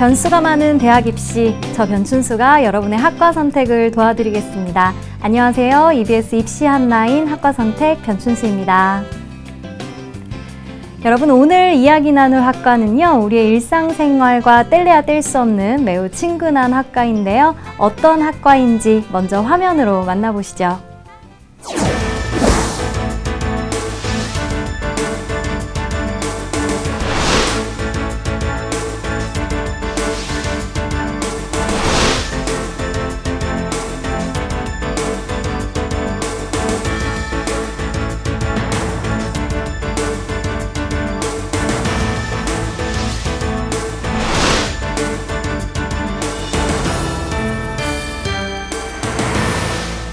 변수가 많은 대학 입시, 저 변춘수가 여러분의 학과 선택을 도와드리겠습니다. 안녕하세요. EBS 입시 한라인 학과 선택 변춘수입니다. 여러분, 오늘 이야기 나눌 학과는요, 우리의 일상생활과 뗄래야 뗄 수 없는 매우 친근한 학과인데요. 어떤 학과인지 먼저 화면으로 만나보시죠.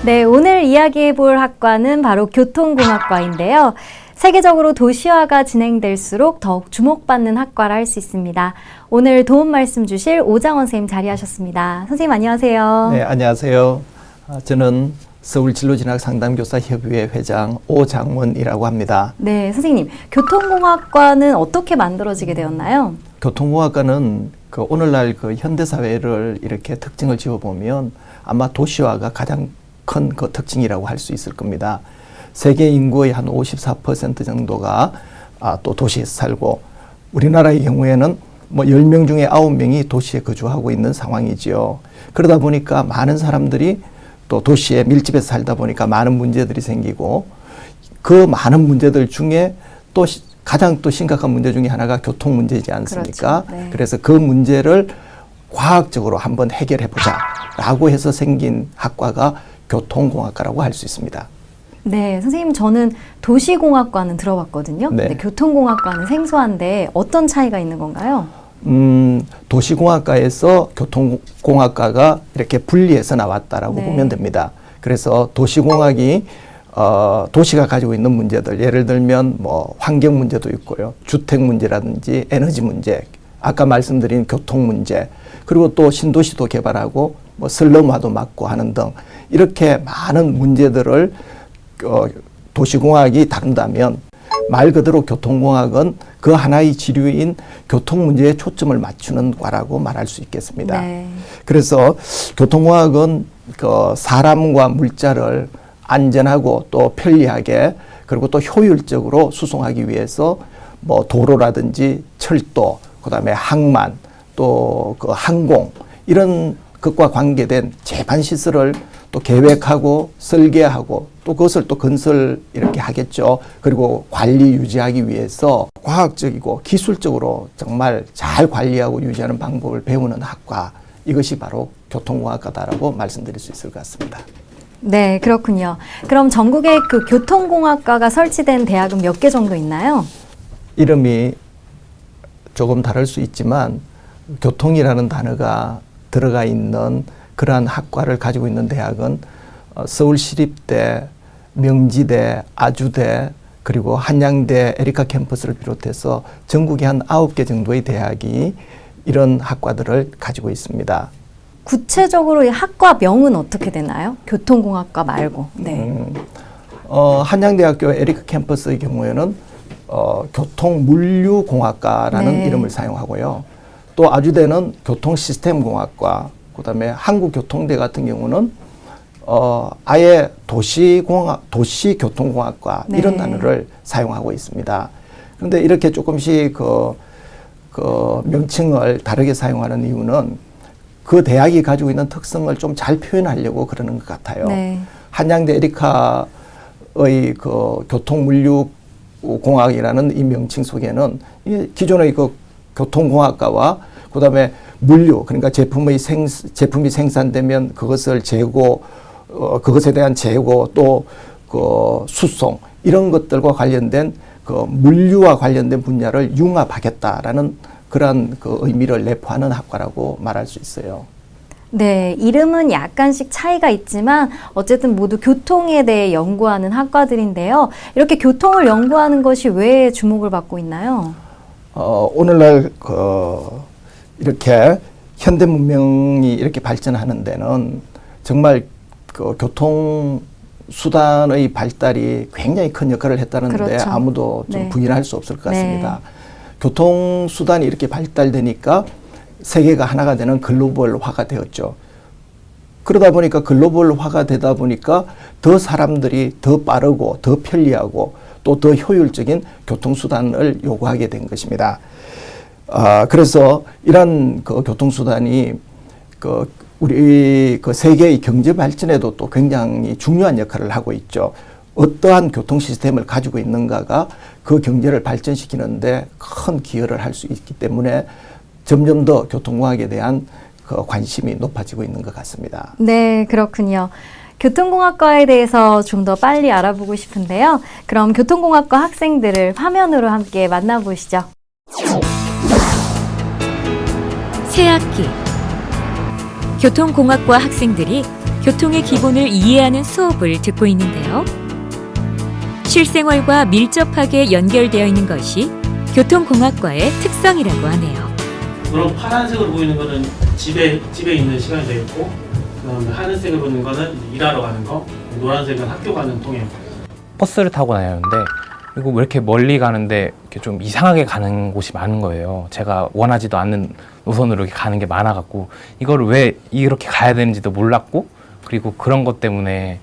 네, 오늘 이야기해 볼 학과는 바로 교통공학과인데요. 세계적으로 도시화가 진행될수록 더욱 주목받는 학과라 할 수 있습니다. 오늘 도움 말씀 주실 오장원 선생님 자리하셨습니다. 선생님 안녕하세요. 네, 안녕하세요. 저는 서울진로진학상담교사협의회 회장 오장원이라고 합니다. 네, 선생님, 교통공학과는 어떻게 만들어지게 되었나요? 교통공학과는 오늘날 현대사회를 이렇게 특징을 지어보면 아마 도시화가 가장 큰 특징이라고 할 수 있을 겁니다. 세계 인구의 한 54% 정도가 또 도시에서 살고, 우리나라의 경우에는 10명 중에 9명이 도시에 거주하고 있는 상황이지요. 그러다 보니까 많은 사람들이 또 도시에 밀집해서 살다 보니까 많은 문제들이 생기고, 그 많은 문제들 중에 또 가장 또 심각한 문제 중에 하나가 교통 문제이지 않습니까? 그렇죠. 네. 그래서 그 문제를 과학적으로 한번 해결해 보자 라고 해서 생긴 학과가 교통공학과라고 할 수 있습니다. 네, 선생님, 저는 도시공학과는 들어봤거든요. 네. 근데 교통공학과는 생소한데 어떤 차이가 있는 건가요? 도시공학과에서 교통공학과가 이렇게 분리해서 나왔다라고 네. 보면 됩니다. 그래서 도시공학이 도시가 가지고 있는 문제들, 예를 들면 환경 문제도 있고요, 주택 문제라든지 에너지 문제, 아까 말씀드린 교통 문제, 그리고 또 신도시도 개발하고 슬럼화도 막고 하는 등 이렇게 많은 문제들을 도시공학이 다룬다면, 말 그대로 교통공학은 그 하나의 지류인 교통 문제에 초점을 맞추는 과라고 말할 수 있겠습니다. 네. 그래서 교통공학은 사람과 물자를 안전하고 또 편리하게, 그리고 또 효율적으로 수송하기 위해서 도로라든지 철도, 그다음에 항만, 또 항공, 이런 것과 관계된 제반 시설을 또 계획하고 설계하고 또 그것을 또 건설 이렇게 하겠죠. 그리고 관리 유지하기 위해서 과학적이고 기술적으로 정말 잘 관리하고 유지하는 방법을 배우는 학과, 이것이 바로 교통공학과다라고 말씀드릴 수 있을 것 같습니다. 네, 그렇군요. 그럼 전국에 교통공학과가 설치된 대학은 몇 개 정도 있나요? 이름이 조금 다를 수 있지만 교통이라는 단어가 들어가 있는 그러한 학과를 가지고 있는 대학은 서울시립대, 명지대, 아주대, 그리고 한양대 에리카 캠퍼스를 비롯해서 전국에 한 9개 정도의 대학이 이런 학과들을 가지고 있습니다. 구체적으로 이 학과명은 어떻게 되나요? 교통공학과 말고. 네. 한양대학교 에리카 캠퍼스의 경우에는 교통물류공학과라는 네. 이름을 사용하고요. 또 아주대는 교통시스템공학과, 그다음에 한국교통대 같은 경우는 아예 도시교통공학과, 네. 이런 단어를 사용하고 있습니다. 그런데 이렇게 조금씩 명칭을 다르게 사용하는 이유는 그 대학이 가지고 있는 특성을 좀 잘 표현하려고 그러는 것 같아요. 네. 한양대 에리카의 교통물류공학이라는 이 명칭 속에는 기존의 교통공학과와 그다음에 물류, 그러니까 제품이 생산되면 그것을 재고, 그것에 대한 재고, 또 수송, 이런 것들과 관련된 물류와 관련된 분야를 융합하겠다라는 그러한 의미를 내포하는 학과라고 말할 수 있어요. 네, 이름은 약간씩 차이가 있지만 어쨌든 모두 교통에 대해 연구하는 학과들인데요. 이렇게 교통을 연구하는 것이 왜 주목을 받고 있나요? 오늘날 이렇게 현대 문명이 이렇게 발전하는 데는 정말 교통 수단의 발달이 굉장히 큰 역할을 했다는데 그렇죠. 아무도 좀 네. 부인할 수 없을 것 같습니다. 네. 교통수단이 이렇게 발달되니까 세계가 하나가 되는 글로벌화가 되었죠. 그러다 보니까 글로벌화가 되다 보니까 더 사람들이 더 빠르고 더 편리하고 또 더 효율적인 교통수단을 요구하게 된 것입니다. 그래서 이런 그 교통수단이 우리 세계의 경제 발전에도 또 굉장히 중요한 역할을 하고 있죠. 어떠한 교통 시스템을 가지고 있는가가 그 경제를 발전시키는데 큰 기여를 할 수 있기 때문에 점점 더 교통공학에 대한 그 관심이 높아지고 있는 것 같습니다. 네, 그렇군요. 교통공학과에 대해서 좀 더 빨리 알아보고 싶은데요. 그럼 교통공학과 학생들을 화면으로 함께 만나보시죠. 새학기 교통공학과 학생들이 교통의 기본을 이해하는 수업을 듣고 있는데요. 실생활과 밀접하게 연결되어 있는 것이 교통공학과의 특성이라고 하네요. 물론 파란색으로 보이는 거는 집에 있는 시간이 되겠고, 그다음에 하늘색으로 보이는 거는 일하러 가는 거, 노란색은 학교 가는 통행. 버스를 타고 다녔는데 이거 왜 이렇게 멀리 가는데 이렇게 좀 이상하게 가는 곳이 많은 거예요. 제가 원하지도 않는 노선으로 이렇게 가는 게 많아갖고 이거를 왜 이렇게 가야 되는지도 몰랐고, 그리고 그런 것 때문에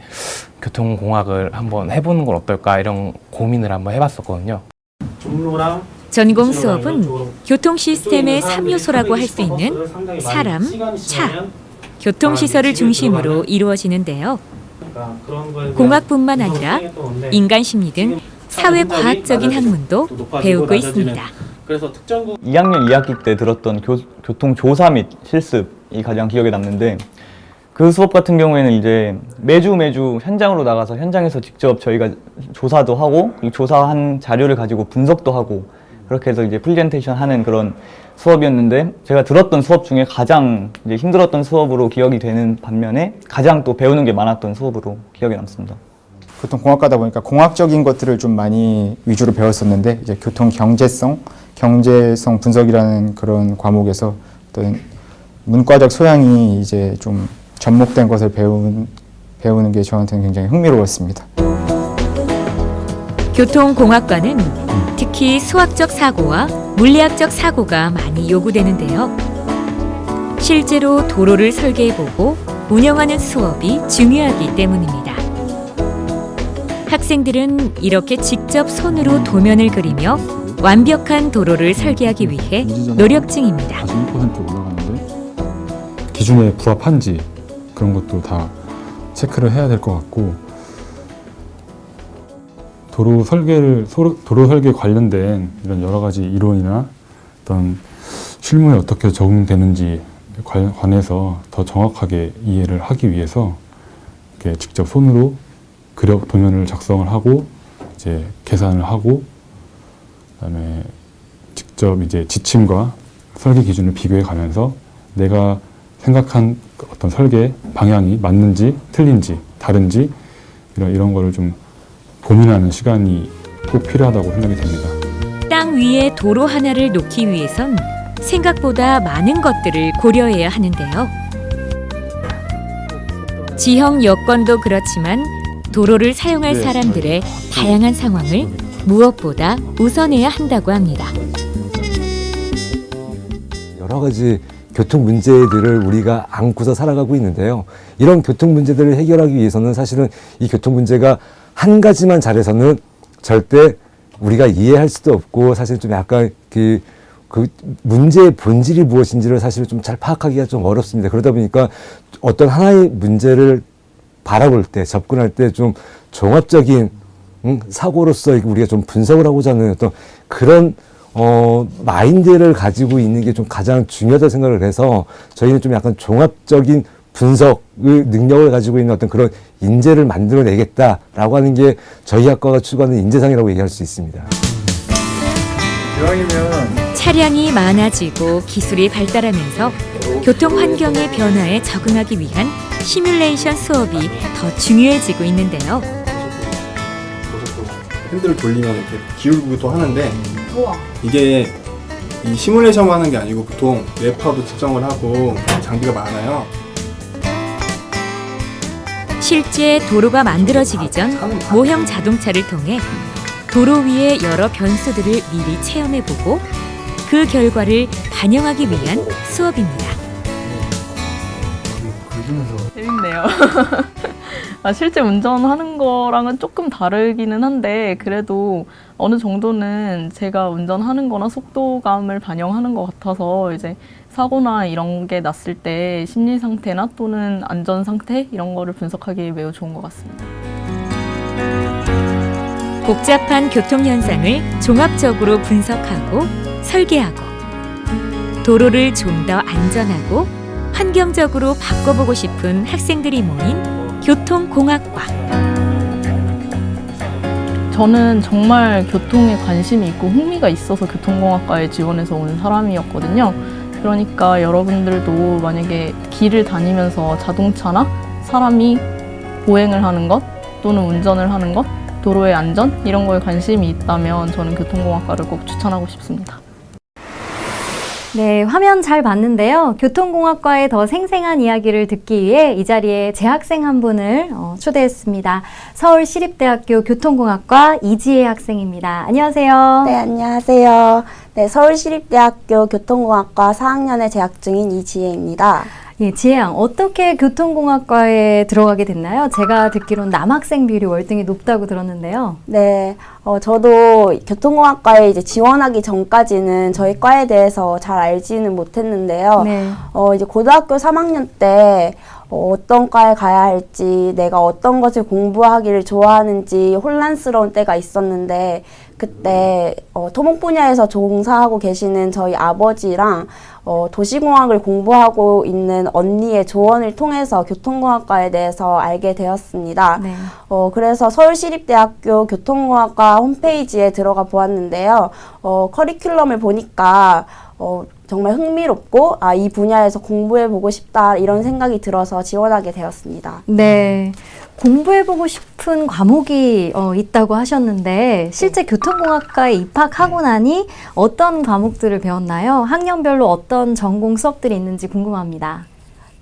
교통공학을 한번 해보는 건 어떨까 이런 고민을 한번 해봤었거든요. 종로랑 전공 수업은 교통 시스템의 3요소라고 할 수 있는 사람, 차, 교통시설을 중심으로 이루어지는데요. 공학뿐만 아니라 인간 심리 등 사회과학적인 학문도 배우고 있습니다. 그래서 특정고 2학년 2학기 때 들었던 교통조사 및 실습이 가장 기억에 남는데, 그 수업 같은 경우에는 이제 매주 현장으로 나가서 현장에서 직접 저희가 조사도 하고, 이 조사한 자료를 가지고 분석도 하고, 그렇게 해서 이제 프레젠테이션 하는 그런 수업이었는데, 제가 들었던 수업 중에 가장 이제 힘들었던 수업으로 기억이 되는 반면에 가장 또 배우는 게 많았던 수업으로 기억에 남습니다. 교통공학과다 보니까 공학적인 것들을 좀 많이 위주로 배웠었는데, 이제 교통 경제성 분석이라는 그런 과목에서 어떤 문과적 소양이 이제 좀 접목된 것을 배우는 게 저한테는 굉장히 흥미로웠습니다. 교통공학과는 특히 수학적 사고와 물리학적 사고가 많이 요구되는데요. 실제로 도로를 설계해보고 운영하는 수업이 중요하기 때문입니다. 학생들은 이렇게 직접 손으로 도면을 그리며 완벽한 도로를 설계하기 위해 노력 중입니다. 41% 올라가는데 기준에 부합한지 그런 것도 다 체크를 해야 될 것 같고, 도로 설계 관련된 이런 여러 가지 이론이나 어떤 실무에 어떻게 적용되는지 관해서 더 정확하게 이해를 하기 위해서 이렇게 직접 손으로 도면을 작성을 하고 이제 계산을 하고, 그다음에 직접 이제 지침과 설계 기준을 비교해 가면서 내가 생각한 어떤 설계 방향이 맞는지 틀린지 다른지 이런 거를 좀 고민하는 시간이 꼭 필요하다고 생각이 됩니다. 땅 위에 도로 하나를 놓기 위해선 생각보다 많은 것들을 고려해야 하는데요. 지형 여건도 그렇지만 도로를 사용할 사람들의 다양한 상황을 무엇보다 우선해야 한다고 합니다. 여러 가지 교통 문제들을 우리가 안고서 살아가고 있는데요. 이런 교통 문제들을 해결하기 위해서는 사실은 이 교통 문제가 한 가지만 잘해서는 절대 우리가 이해할 수도 없고, 사실 좀 약간 그 문제의 본질이 무엇인지를 사실 좀 잘 파악하기가 좀 어렵습니다. 그러다 보니까 어떤 하나의 문제를 바라볼 때, 접근할 때 좀 종합적인 사고로서 우리가 좀 분석을 하고자 하는 어떤 그런 마인드를 가지고 있는 게 좀 가장 중요하다고 생각을 해서, 저희는 좀 약간 종합적인 분석을 능력을 가지고 있는 어떤 그런 인재를 만들어내겠다라고 하는 게 저희 학과가 추구하는 인재상이라고 얘기할 수 있습니다. 차량이 많아지고 기술이 발달하면서 교통 환경의 변화에 적응하기 위한 시뮬레이션 수업이 더 중요해지고 있는데요. 핸들을 돌리면 이렇게 기울기도 하는데, 이게 이 시뮬레이션 하는 게 아니고 보통 뇌파도 측정을 하고 장비가 많아요. 실제 도로가 만들어지기 전 모형 자동차를 통해 도로 위의 여러 변수들을 미리 체험해보고 그 결과를 반영하기 위한 수업입니다. 재밌네요. 실제 운전하는 거랑은 조금 다르기는 한데 그래도 어느 정도는 제가 운전하는 거나 속도감을 반영하는 것 같아서 이제 사고나 이런 게 났을 때 심리 상태나 또는 안전 상태 이런 거를 분석하기에 매우 좋은 것 같습니다. 복잡한 교통 현상을 종합적으로 분석하고 설계하고 도로를 좀 더 안전하고 환경적으로 바꿔보고 싶은 학생들이 모인 교통공학과. 저는 정말 교통에 관심이 있고 흥미가 있어서 교통공학과에 지원해서 온 사람이었거든요. 그러니까 여러분들도 만약에 길을 다니면서 자동차나 사람이 보행을 하는 것 또는 운전을 하는 것, 도로의 안전 이런 거에 관심이 있다면 저는 교통공학과를 꼭 추천하고 싶습니다. 네, 화면 잘 봤는데요. 교통공학과의 더 생생한 이야기를 듣기 위해 이 자리에 재학생 한 분을 초대했습니다. 서울시립대학교 교통공학과 이지혜 학생입니다. 안녕하세요. 네, 안녕하세요. 네, 서울시립대학교 교통공학과 4학년에 재학 중인 이지혜입니다. 예, 지혜 양, 어떻게 교통공학과에 들어가게 됐나요? 제가 듣기로는 남학생 비율이 월등히 높다고 들었는데요. 네, 저도 교통공학과에 이제 지원하기 전까지는 저희 과에 대해서 잘 알지는 못했는데요. 네. 이제 고등학교 3학년 때 어떤 과에 가야 할지, 내가 어떤 것을 공부하기를 좋아하는지 혼란스러운 때가 있었는데, 그때 토목 분야에서 종사하고 계시는 저희 아버지랑 도시공학을 공부하고 있는 언니의 조언을 통해서 교통공학과에 대해서 알게 되었습니다. 네. 그래서 서울시립대학교 교통공학과 홈페이지에 들어가 보았는데요. 커리큘럼을 보니까 정말 흥미롭고 이 분야에서 공부해보고 싶다 이런 생각이 들어서 지원하게 되었습니다. 네. 공부해보고 싶은 과목이 있다고 하셨는데 실제 교통공학과에 입학하고 나니 어떤 과목들을 배웠나요? 학년별로 어떤 전공 수업들이 있는지 궁금합니다.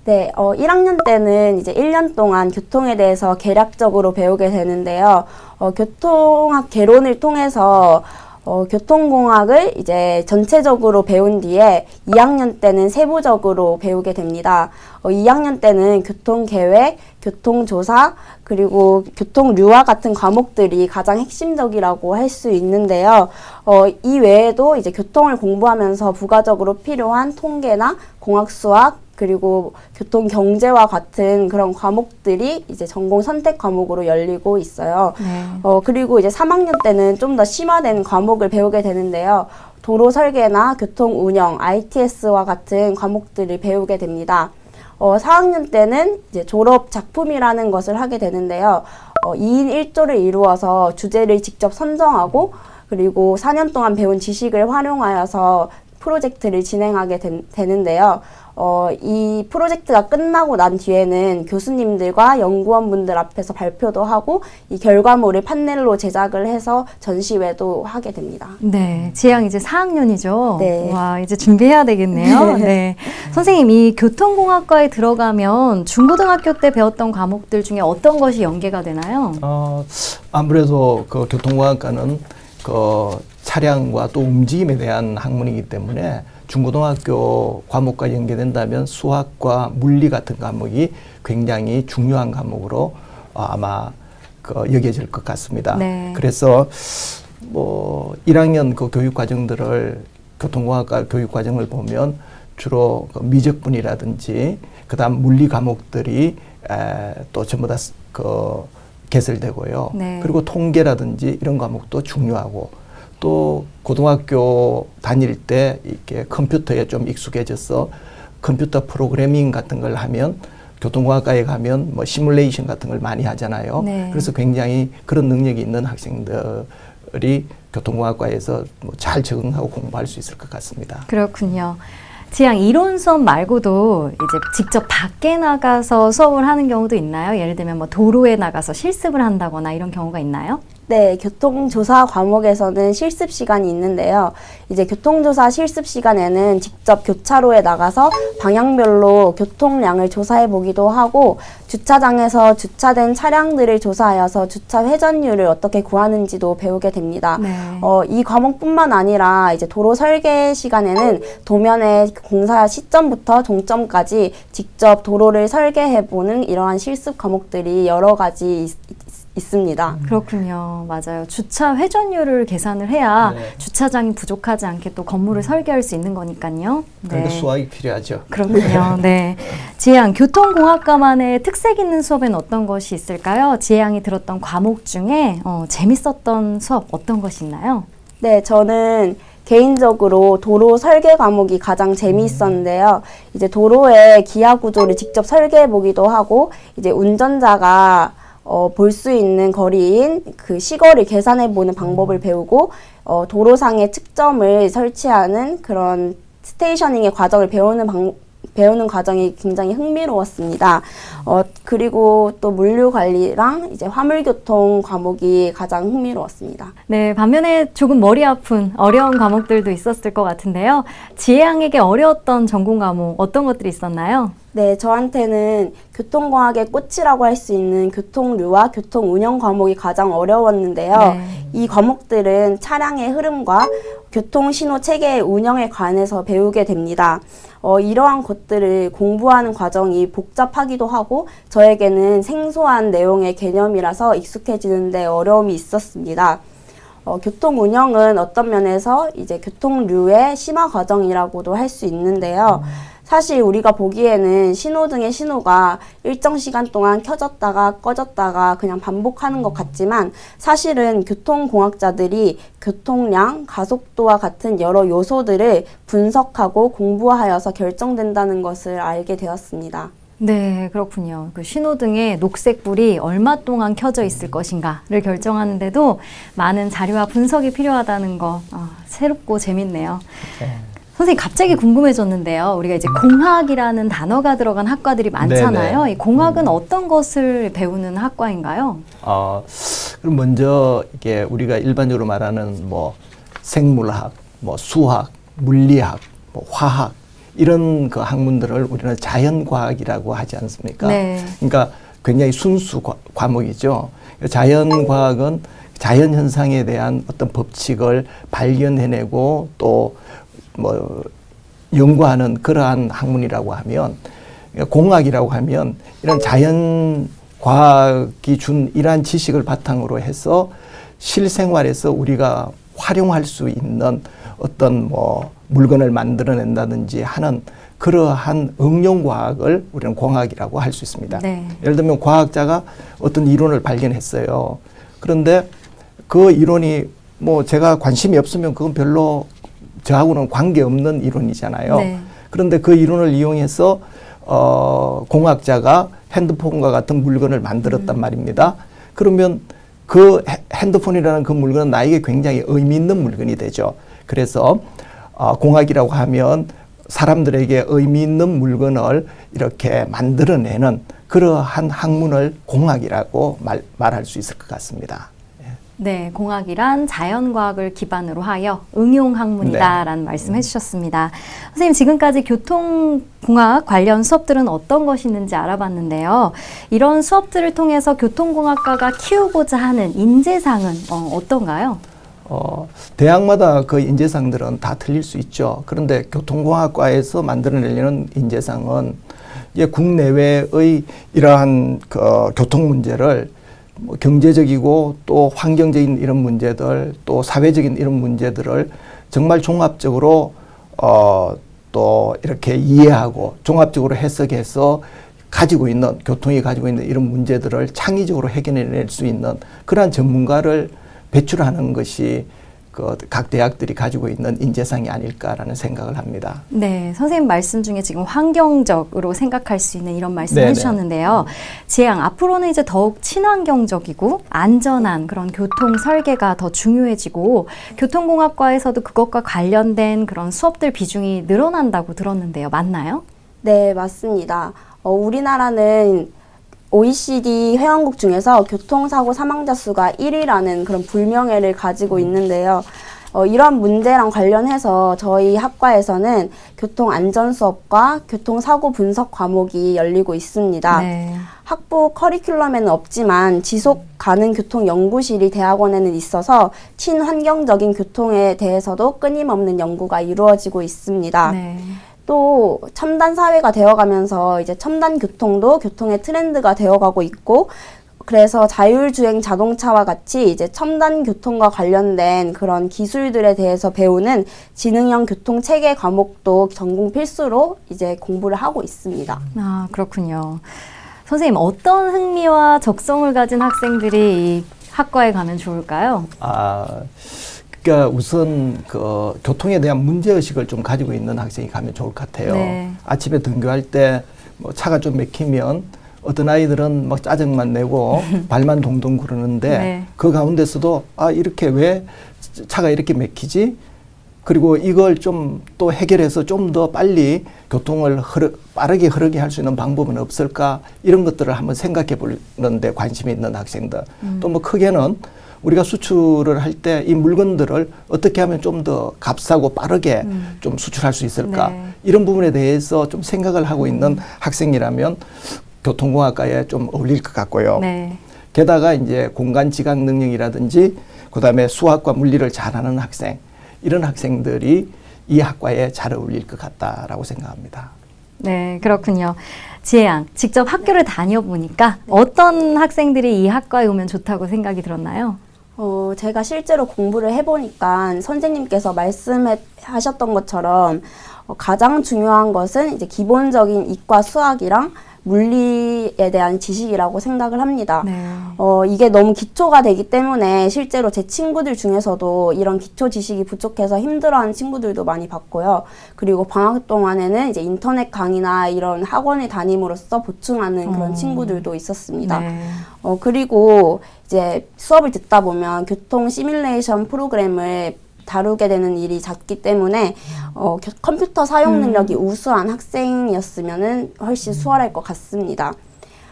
네, 1학년 때는 이제 1년 동안 교통에 대해서 개략적으로 배우게 되는데요. 교통학 개론을 통해서 교통공학을 이제 전체적으로 배운 뒤에 2학년 때는 세부적으로 배우게 됩니다. 2학년 때는 교통계획, 교통조사, 그리고 교통류화 같은 과목들이 가장 핵심적이라고 할 수 있는데요. 이 외에도 이제 교통을 공부하면서 부가적으로 필요한 통계나 공학수학, 그리고 교통경제와 같은 그런 과목들이 이제 전공 선택 과목으로 열리고 있어요. 네. 그리고 이제 3학년 때는 좀 더 심화된 과목을 배우게 되는데요. 도로 설계나 교통 운영, ITS와 같은 과목들을 배우게 됩니다. 4학년 때는 이제 졸업 작품이라는 것을 하게 되는데요. 2인 1조를 이루어서 주제를 직접 선정하고 그리고 4년 동안 배운 지식을 활용하여서 프로젝트를 진행하게 되는데요. 이 프로젝트가 끝나고 난 뒤에는 교수님들과 연구원분들 앞에서 발표도 하고 이 결과물을 판넬로 제작을 해서 전시회도 하게 됩니다. 네, 지혜양 이제 4학년이죠? 네. 와, 이제 준비해야 되겠네요. 네. 선생님, 이 교통공학과에 들어가면 중고등학교 때 배웠던 과목들 중에 어떤 것이 연계가 되나요? 아무래도 그 교통공학과는 그 차량과 또 움직임에 대한 학문이기 때문에 중고등학교 과목과 연계된다면 수학과 물리 같은 과목이 굉장히 중요한 과목으로 아마 여겨질 것 같습니다. 네. 그래서 뭐 1학년 그 교육 과정들을 교통공학과 교육 과정을 보면 주로 그 미적분이라든지 그다음 물리 과목들이 또 전부 다 개설되고요. 네. 그리고 통계라든지 이런 과목도 중요하고 또 고등학교 다닐 때 이렇게 컴퓨터에 좀 익숙해져서 컴퓨터 프로그래밍 같은 걸 하면 교통공학과에 가면 뭐 시뮬레이션 같은 걸 많이 하잖아요. 네. 그래서 굉장히 그런 능력이 있는 학생들이 교통공학과에서 뭐 잘 적응하고 공부할 수 있을 것 같습니다. 그렇군요. 지양 이론 수업 말고도 이제 직접 밖에 나가서 수업을 하는 경우도 있나요? 예를 들면 뭐 도로에 나가서 실습을 한다거나 이런 경우가 있나요? 네, 교통조사 과목에서는 실습 시간이 있는데요. 이제 교통조사 실습 시간에는 직접 교차로에 나가서 방향별로 교통량을 조사해 보기도 하고, 주차장에서 주차된 차량들을 조사하여서 주차 회전율을 어떻게 구하는지도 배우게 됩니다. 네. 이 과목뿐만 아니라 이제 도로 설계 시간에는 도면의 공사 시점부터 종점까지 직접 도로를 설계해 보는 이러한 실습 과목들이 여러 가지 있습니다. 그렇군요. 맞아요. 주차 회전율을 계산을 해야 네. 주차장이 부족하지 않게 또 건물을 설계할 수 있는 거니까요. 그러니까 수학이 필요하죠. 그렇군요. 네. 지혜양, 교통공학과만의 특색 있는 수업에는 어떤 것이 있을까요? 지혜양이 들었던 과목 중에 재밌었던 수업 어떤 것이 있나요? 네, 저는 개인적으로 도로 설계 과목이 가장 재미있었는데요. 이제 도로의 기하 구조를 직접 설계해 보기도 하고, 이제 운전자가 볼 수 있는 거리인 그 시거를 계산해 보는 방법을 배우고, 도로상의 측점을 설치하는 그런 스테이셔닝의 과정을 배우는 과정이 굉장히 흥미로웠습니다. 그리고 또 물류 관리랑 이제 화물 교통 과목이 가장 흥미로웠습니다. 네, 반면에 조금 머리 아픈 어려운 과목들도 있었을 것 같은데요. 지혜양에게 어려웠던 전공 과목 어떤 것들이 있었나요? 네, 저한테는 교통공학의 꽃이라고 할 수 있는 교통류와 교통운영 과목이 가장 어려웠는데요. 네. 이 과목들은 차량의 흐름과 교통신호 체계의 운영에 관해서 배우게 됩니다. 이러한 것들을 공부하는 과정이 복잡하기도 하고 저에게는 생소한 내용의 개념이라서 익숙해지는 데 어려움이 있었습니다. 교통운영은 어떤 면에서 이제 교통류의 심화 과정이라고도 할 수 있는데요. 사실 우리가 보기에는 신호등의 신호가 일정 시간 동안 켜졌다가 꺼졌다가 그냥 반복하는 것 같지만, 사실은 교통공학자들이 교통량, 가속도와 같은 여러 요소들을 분석하고 공부하여서 결정된다는 것을 알게 되었습니다. 네, 그렇군요. 그 신호등의 녹색불이 얼마 동안 켜져 있을 것인가를 결정하는데도 많은 자료와 분석이 필요하다는 거 새롭고 재밌네요. 선생님, 갑자기 궁금해졌는데요. 우리가 이제 공학이라는 단어가 들어간 학과들이 많잖아요. 네네. 이 공학은 어떤 것을 배우는 학과인가요? 그럼 먼저 이게 우리가 일반적으로 말하는 뭐 생물학, 뭐 수학, 물리학, 뭐 화학 이런 그 학문들을 우리는 자연과학이라고 하지 않습니까? 네. 그러니까 굉장히 순수 과목이죠. 자연과학은 자연 현상에 대한 어떤 법칙을 발견해내고 또 뭐 연구하는 그러한 학문이라고 하면, 공학이라고 하면 이런 자연 과학이 준 이러한 지식을 바탕으로 해서 실생활에서 우리가 활용할 수 있는 어떤 뭐 물건을 만들어낸다든지 하는 그러한 응용과학을 우리는 공학이라고 할 수 있습니다. 네. 예를 들면 과학자가 어떤 이론을 발견했어요. 그런데 그 이론이 뭐 제가 관심이 없으면 그건 별로 저하고는 관계없는 이론이잖아요. 네. 그런데 그 이론을 이용해서 공학자가 핸드폰과 같은 물건을 만들었단 말입니다. 그러면 그 핸드폰이라는 그 물건은 나에게 굉장히 의미 있는 물건이 되죠. 그래서 공학이라고 하면 사람들에게 의미 있는 물건을 이렇게 만들어내는 그러한 학문을 공학이라고 말할 수 있을 것 같습니다. 네, 공학이란 자연과학을 기반으로 하여 응용학문이다라는 말씀 해주셨습니다. 선생님, 지금까지 교통공학 관련 수업들은 어떤 것이 있는지 알아봤는데요. 이런 수업들을 통해서 교통공학과가 키우고자 하는 인재상은 어떤가요? 대학마다 그 인재상들은 다 틀릴 수 있죠. 그런데 교통공학과에서 만들어내려는 인재상은 이제 국내외의 이러한 그 교통 문제를 뭐 경제적이고 또 환경적인 이런 문제들 또 사회적인 이런 문제들을 정말 종합적으로 또 이렇게 이해하고 종합적으로 해석해서 가지고 있는 교통이 가지고 있는 이런 문제들을 창의적으로 해결해낼 수 있는 그러한 전문가를 배출하는 것이 그 각 대학들이 가지고 있는 인재상이 아닐까라는 생각을 합니다. 네, 선생님 말씀 중에 지금 환경적으로 생각할 수 있는 이런 말씀 네네. 해주셨는데요. 지혜양, 앞으로는 이제 더욱 친환경적이고 안전한 그런 교통 설계가 더 중요해지고 교통공학과에서도 그것과 관련된 그런 수업들 비중이 늘어난다고 들었는데요. 맞나요? 네, 맞습니다. 우리나라는 OECD 회원국 중에서 교통사고 사망자 수가 1위라는 그런 불명예를 가지고 있는데요. 이런 문제랑 관련해서 저희 학과에서는 교통안전 수업과 교통사고 분석 과목이 열리고 있습니다. 네. 학부 커리큘럼에는 없지만 지속 가능 교통 연구실이 대학원에는 있어서 친환경적인 교통에 대해서도 끊임없는 연구가 이루어지고 있습니다. 네. 또 첨단 사회가 되어가면서 이제 첨단 교통도 교통의 트렌드가 되어가고 있고, 그래서 자율주행 자동차와 같이 이제 첨단 교통과 관련된 그런 기술들에 대해서 배우는 지능형 교통 체계 과목도 전공 필수로 이제 공부를 하고 있습니다. 아, 그렇군요. 선생님, 어떤 흥미와 적성을 가진 학생들이 이 학과에 가면 좋을까요? 그러니까 우선 그 교통에 대한 문제의식을 좀 가지고 있는 학생이 가면 좋을 것 같아요. 네. 아침에 등교할 때 뭐 차가 좀 막히면 어떤 아이들은 막 짜증만 내고 발만 동동 구르는데 네. 그 가운데서도 이렇게 왜 차가 이렇게 막히지? 그리고 이걸 좀 또 해결해서 좀 더 빨리 교통을 빠르게 흐르게 할 수 있는 방법은 없을까? 이런 것들을 한번 생각해 보는데 관심이 있는 학생들. 또 뭐 크게는 우리가 수출을 할 때 이 물건들을 어떻게 하면 좀 더 값싸고 빠르게 좀 수출할 수 있을까? 네. 이런 부분에 대해서 좀 생각을 하고 있는 학생이라면 교통공학과에 좀 어울릴 것 같고요. 네. 게다가 이제 공간 지각 능력이라든지 그다음에 수학과 물리를 잘하는 학생, 이런 학생들이 이 학과에 잘 어울릴 것 같다라고 생각합니다. 네, 그렇군요. 지혜양, 직접 학교를 다녀보니까 어떤 학생들이 이 학과에 오면 좋다고 생각이 들었나요? 제가 실제로 공부를 해보니까 선생님께서 말씀하셨던 것처럼 가장 중요한 것은 이제 기본적인 이과 수학이랑 물리에 대한 지식이라고 생각을 합니다. 네. 이게 너무 기초가 되기 때문에 실제로 제 친구들 중에서도 이런 기초 지식이 부족해서 힘들어하는 친구들도 많이 봤고요. 그리고 방학 동안에는 이제 인터넷 강의나 이런 학원에 다님으로써 보충하는 그런 친구들도 있었습니다. 네. 그리고 이제 수업을 듣다 보면 교통 시뮬레이션 프로그램을 다루게 되는 일이 잦기 때문에 컴퓨터 사용 능력이 우수한 학생이었으면 훨씬 수월할 것 같습니다.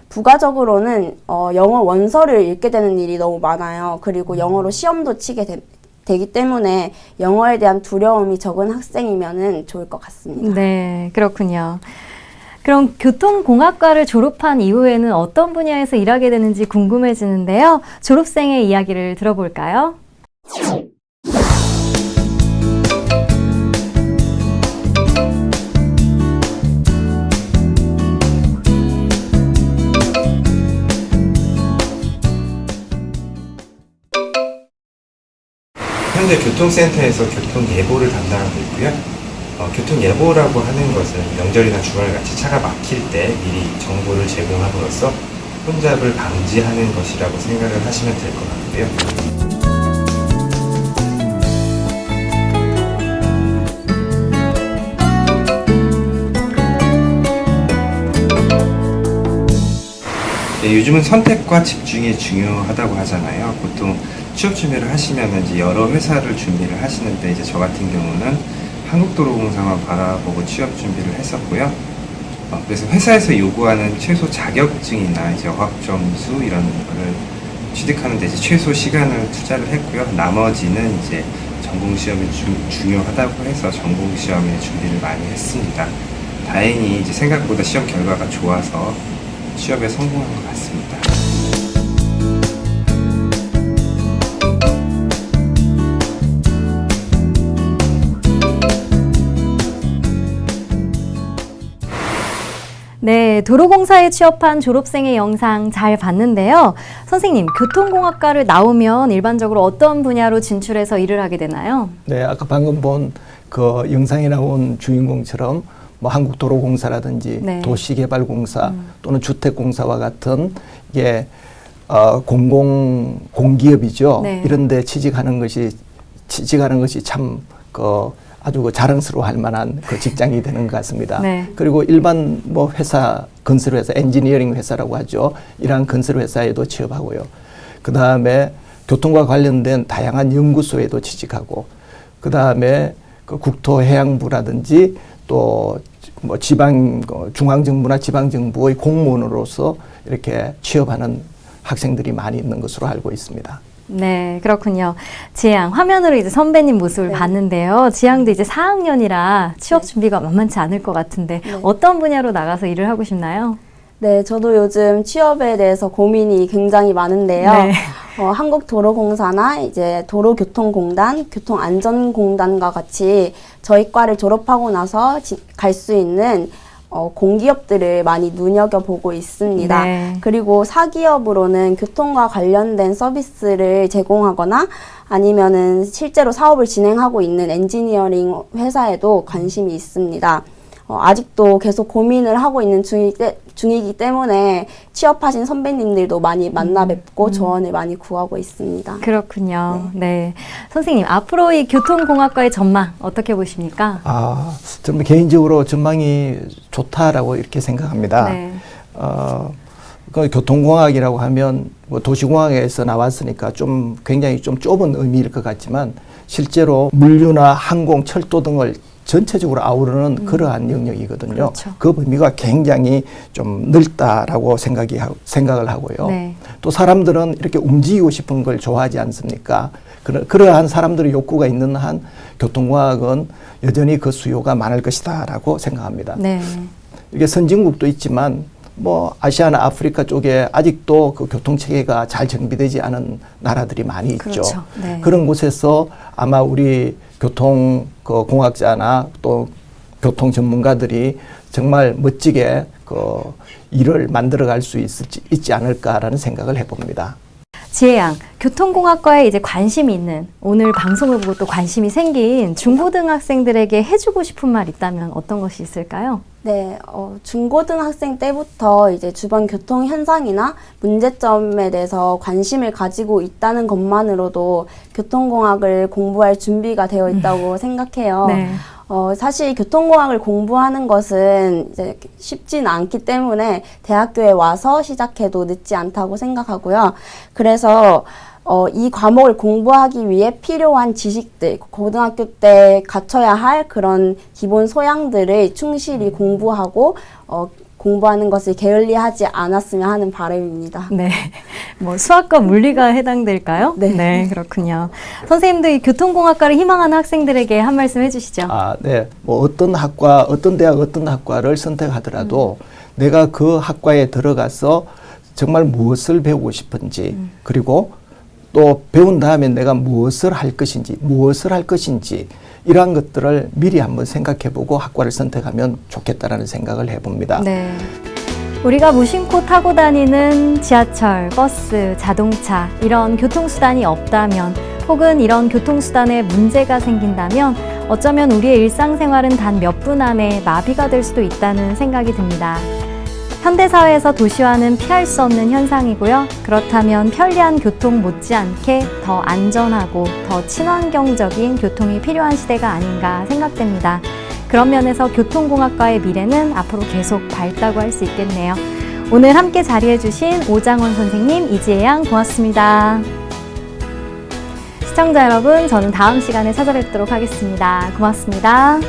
부가적으로는 영어 원서를 읽게 되는 일이 너무 많아요. 그리고 영어로 시험도 치게 되기 때문에 영어에 대한 두려움이 적은 학생이면 좋을 것 같습니다. 네, 그렇군요. 그럼 교통공학과를 졸업한 이후에는 어떤 분야에서 일하게 되는지 궁금해지는데요. 졸업생의 이야기를 들어볼까요? 현재 교통센터에서 교통예보를 담당하고 있고요. 교통예보라고 하는 것은 명절이나 주말같이 차가 막힐 때 미리 정보를 제공함으로써 혼잡을 방지하는 것이라고 생각을 하시면 될 것 같고요. 네, 요즘은 선택과 집중이 중요하다고 하잖아요. 보통 취업 준비를 하시면 이제 여러 회사를 준비를 하시는데 이제 저 같은 경우는 한국도로공사만 바라보고 취업 준비를 했었고요. 그래서 회사에서 요구하는 최소 자격증이나 이제 어학점수 이런 거를 취득하는데 이제 최소 시간을 투자를 했고요. 나머지는 이제 전공 시험이 중요하다고 해서 전공 시험에 준비를 많이 했습니다. 다행히 이제 생각보다 시험 결과가 좋아서 취업에 성공한 것 같습니다. 네, 도로공사에 취업한 졸업생의 영상 잘 봤는데요. 선생님, 교통공학과를 나오면 일반적으로 어떤 분야로 진출해서 일을 하게 되나요? 네, 아까 방금 본 그 영상에 나온 주인공처럼 뭐 한국도로공사라든지 네. 도시개발공사 또는 주택공사와 같은 이게 공기업이죠. 네. 이런데 취직하는 것이 참 아주 자랑스러워할 만한 그 직장이 되는 것 같습니다. 네. 그리고 일반 뭐 회사, 건설회사, 엔지니어링 회사라고 하죠. 이러한 건설회사에도 취업하고요. 그 다음에 교통과 관련된 다양한 연구소에도 취직하고, 그 다음에 그 국토해양부라든지 또 뭐 지방 중앙정부나 지방정부의 공무원으로서 이렇게 취업하는 학생들이 많이 있는 것으로 알고 있습니다. 네, 그렇군요. 지혜양, 화면으로 이제 선배님 모습을 봤는데요. 지혜양도 이제 4학년이라 취업 준비가 만만치 않을 것 같은데 어떤 분야로 나가서 일을 하고 싶나요? 네, 저도 요즘 취업에 대해서 고민이 굉장히 많은데요. 한국도로공사나 이제 도로교통공단, 교통안전공단과 같이 저희 과를 졸업하고 나서 갈 수 있는 공기업들을 많이 눈여겨보고 있습니다. 네. 그리고 사기업으로는 교통과 관련된 서비스를 제공하거나 아니면은 실제로 사업을 진행하고 있는 엔지니어링 회사에도 관심이 있습니다. 아직도 계속 고민을 하고 있는 중이기 때문에 취업하신 선배님들도 많이 만나 뵙고 조언을 많이 구하고 있습니다. 그렇군요. 네. 선생님, 앞으로 이 교통공학과의 전망 어떻게 보십니까? 저는 개인적으로 전망이 좋다라고 이렇게 생각합니다. 네. 그 교통공학이라고 하면 뭐 도시공학에서 나왔으니까 좀 굉장히 좀 좁은 의미일 것 같지만 실제로 물류나 항공, 철도 등을 전체적으로 아우르는 그러한 영역이거든요. 그렇죠. 그 범위가 굉장히 좀 넓다라고 생각을 하고요. 네. 또 사람들은 이렇게 움직이고 싶은 걸 좋아하지 않습니까? 그러한 사람들의 욕구가 있는 한 교통공학은 여전히 그 수요가 많을 것이다라고 생각합니다. 네. 이게 선진국도 있지만 뭐 아시아나 아프리카 쪽에 아직도 그 교통체계가 잘 정비되지 않은 나라들이 많이 있죠. 그렇죠. 네. 그런 곳에서 아마 우리 교통 그 공학자나 또 교통 전문가들이 정말 멋지게 그 일을 만들어갈 수 있지 않을까라는 생각을 해봅니다. 지혜양, 교통공학과에 이제 관심이 있는, 오늘 방송을 보고 또 관심이 생긴 중고등학생들에게 해주고 싶은 말 있다면 어떤 것이 있을까요? 네, 중고등학생 때부터 이제 주변 교통 현상이나 문제점에 대해서 관심을 가지고 있다는 것만으로도 교통공학을 공부할 준비가 되어 있다고 생각해요. 네. 사실 교통공학을 공부하는 것은 이제 쉽지는 않기 때문에 대학교에 와서 시작해도 늦지 않다고 생각하고요. 그래서 이 과목을 공부하기 위해 필요한 지식들, 고등학교 때 갖춰야 할 그런 기본 소양들을 충실히 공부하고 공부하는 것을 게을리하지 않았으면 하는 바람입니다. 네. 뭐 수학과 물리가 해당될까요? 네. 그렇군요. 선생님도 이 교통공학과를 희망하는 학생들에게 한 말씀 해주시죠. 네. 뭐 어떤 학과, 어떤 대학, 어떤 학과를 선택하더라도 내가 그 학과에 들어가서 정말 무엇을 배우고 싶은지 그리고 또 배운 다음에 내가 무엇을 할 것인지 이러한 것들을 미리 한번 생각해보고 학과를 선택하면 좋겠다라는 생각을 해봅니다. 네. 우리가 무심코 타고 다니는 지하철, 버스, 자동차 이런 교통수단이 없다면 혹은 이런 교통수단에 문제가 생긴다면 어쩌면 우리의 일상생활은 단 몇 분 안에 마비가 될 수도 있다는 생각이 듭니다. 현대사회에서 도시화는 피할 수 없는 현상이고요. 그렇다면 편리한 교통 못지않게 더 안전하고 더 친환경적인 교통이 필요한 시대가 아닌가 생각됩니다. 그런 면에서 교통공학과의 미래는 앞으로 계속 밝다고 할 수 있겠네요. 오늘 함께 자리해주신 오장원 선생님, 이지혜 양 고맙습니다. 시청자 여러분, 저는 다음 시간에 찾아뵙도록 하겠습니다. 고맙습니다.